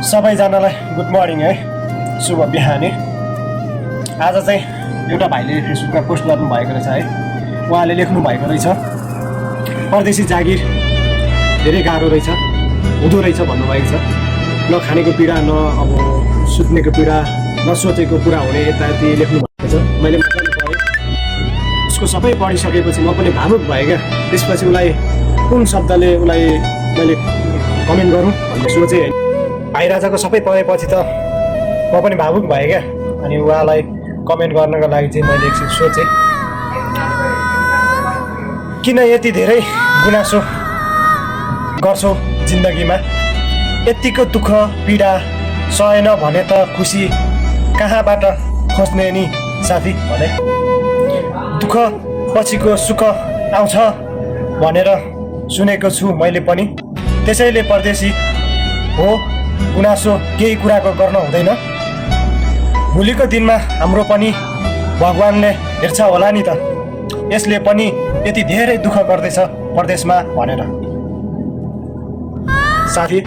सबैजनालाई good morning है, शुभ बिहानी। आज चाहिँ एउटा भाइले फेसबुकमा पोस्ट गर्नुभएको रहेछ है। उहाँले लेख्नु भएको रहेछ, परदेशी जागिर धेरै गाह्रो रहेछ, हुँदो रहेछ भन्नुभएको छ। न खानेको पीडा, न अब सुत्नेको पीडा, न सोचेको पुरा हुने यतायति लेख्नु भएको छ। मैले मजाले पढेँ, उसको सबै पढिसकेपछि म पनि भावुक भएँ क्या। त्यसपछि उसलाई कुन शब्दले उसलाई मैले कमेन्ट गरौँ भन्ने सोचेँ। भाइ राजाको सबै पढेपछि त म पनि भावुक भएँ क्या। अनि उहाँलाई कमेन्ट गर्नको लागि चाहिँ मैले एकछिन सोचेँ, किन यति धेरै गुनासो गर्छौ जिन्दगीमा, यतिको दुःख पीडा सहेन भने त खुसी कहाँबाट खोज्ने नि साथी भने। दुःख पछिको सुख आउँछ भनेर सुनेको छु मैले पनि, त्यसैले परदेशी हो गुनासो केही कुराको गर्न हुँदैन। भोलिको दिनमा हाम्रो पनि भगवानले हेर्छ होला नि त, यसले पनि यति धेरै दुःख गर्दैछ परदेशमा भनेर। साथी